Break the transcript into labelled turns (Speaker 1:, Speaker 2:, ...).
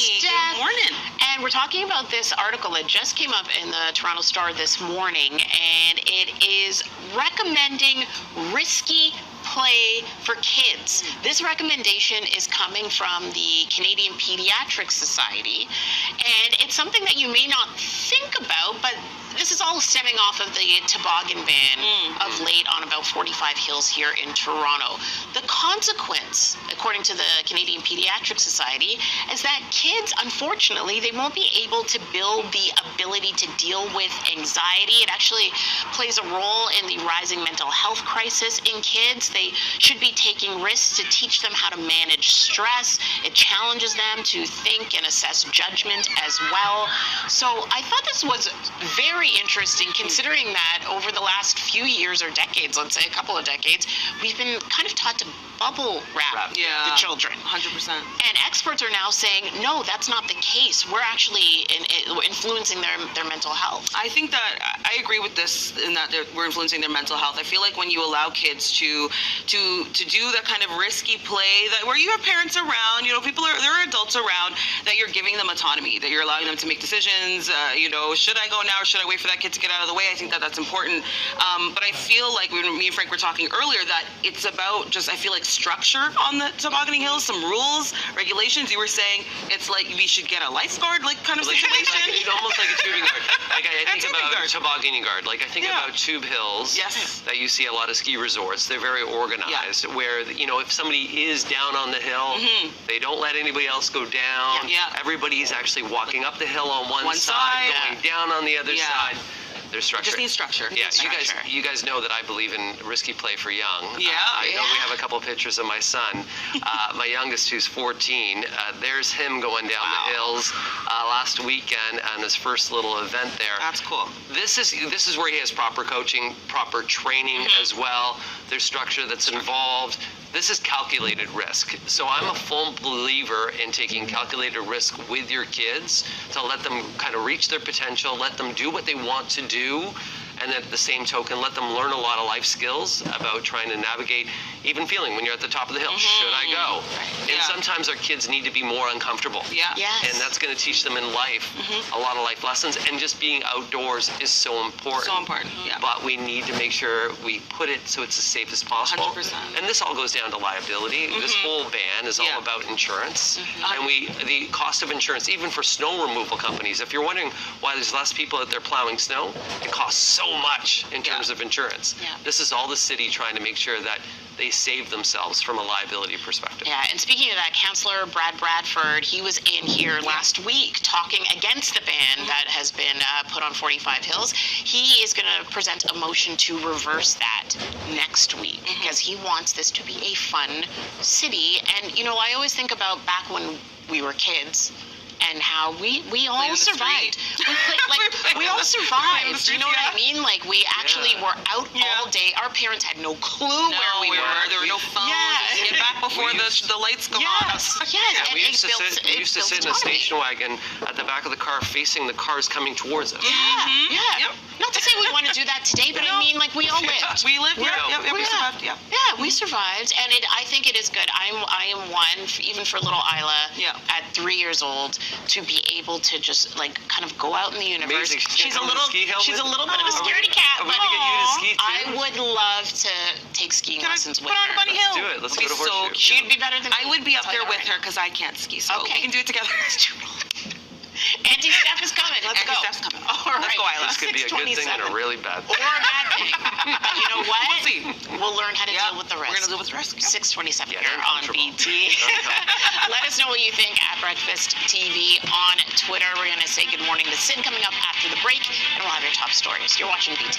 Speaker 1: Steph.
Speaker 2: Good morning.
Speaker 1: And we're talking about this article that just came up in the Toronto Star this morning, and it is recommending risky play for kids. This recommendation is coming from the Canadian Pediatric Society, and it's something that you may not think about, but this is all stemming off of the toboggan ban of late on about 45 Hills here in Toronto. The consequence, according to the Canadian Pediatric Society, is that kids, unfortunately, they won't be able to build the ability to deal with anxiety. It actually plays a role in the rising mental health crisis in kids. They should be taking risks to teach them how to manage stress. It challenges them to think and assess judgment as well. So I thought this was very interesting, considering that over the last few years or decades, let's say a couple of decades, we've been kind of taught to bubble wrap the children.
Speaker 2: 100%.
Speaker 1: And experts are now saying, no, that's not the case. We're actually influencing their mental health.
Speaker 2: I think that I agree with this in that we're influencing their mental health. I feel like when you allow kids to do that kind of risky play, that where you have parents around, there are adults around, that you're giving them autonomy, that you're allowing them to make decisions. Should I go now or should I wait for that kid to get out of the way? I think that that's important. But I feel like when me and Frank were talking earlier, that it's about just, I feel like, structure on the tobogganing hills, some rules, regulations. You were saying it's like we should get a lifeguard kind of situation.
Speaker 3: It's almost like a tubing guard. Like I think about tobogganing guard. Like I think about tube hills that you see a lot of ski resorts. They're very organized. Where if somebody is down on the hill, they don't let anybody else go down. Everybody's actually walking up the hill on one side, going down on the other side. There's structure.
Speaker 2: Just need structure.
Speaker 3: You guys know that I believe in risky play for young. I know we have a couple of pictures of my son. My youngest, who's 14, there's him going down the hills last weekend on his first little event there.
Speaker 2: That's cool.
Speaker 3: This is where he has proper coaching, proper training as well. There's structure that's involved. This is calculated risk. So I'm a full believer in taking calculated risk with your kids to let them kind of reach their potential, let them do what they want to do, and at the same token, let them learn a lot of life skills about trying to navigate, even feeling when you're at the top of the hill, should I go? And sometimes our kids need to be more uncomfortable. And that's going to teach them in life a lot of life lessons, and just being outdoors is so important.
Speaker 2: So important,
Speaker 3: But we need to make sure we put it so it's as safe as possible.
Speaker 2: 100%.
Speaker 3: And this all goes down to liability. This whole ban is all about insurance. And the cost of insurance, even for snow removal companies, if you're wondering why there's less people out there plowing snow, it costs so much in terms of insurance. This is all the city trying to make sure that they save themselves from a liability perspective.
Speaker 1: Yeah, and speaking of that, Councillor Brad Bradford, he was in here last week talking against the ban that has been put on 45 Hills. He is going to present a motion to reverse that next week because he wants this to be a fun city. And, I always think about back when we were kids, and how we all survived. We all survived. You know what I mean? Like we actually were out all day. Our parents had no clue where we were.
Speaker 2: There were no phones. Get back before the lights go on.
Speaker 3: We used to sit in a station wagon at the back of the car, facing the cars coming towards us.
Speaker 1: Not to say we want to do that today, but I mean, like we all lived.
Speaker 2: We lived. We survived.
Speaker 1: We survived, and I think it is good. I am one, even for little Isla, at 3 years old, to be able to just kind of go out in the universe.
Speaker 3: Amazing.
Speaker 1: She's a little bit of a scaredy cat, but I would love to take skiing lessons with her.
Speaker 2: Put on a bunny hill.
Speaker 3: Let's do it. Let's go to Horseshoe.
Speaker 1: She'd be better than me.
Speaker 2: I would be up there with her because I can't ski, so we can do it together.
Speaker 1: Auntie Steph is coming. Let's go.
Speaker 2: Steph's coming.
Speaker 1: All right.
Speaker 2: Let's go, Isla.
Speaker 3: This could be a good thing and a really bad thing.
Speaker 1: Or a bad thing. But you know what?
Speaker 2: We'll see.
Speaker 1: We'll learn how to deal with the risk.
Speaker 2: We're going to deal with the risk.
Speaker 1: 6:27 here on BT. Let us know what you think at Breakfast TV on Twitter. We're going to say good morning to Sid coming up after the break, and we'll have your top stories. You're watching BT.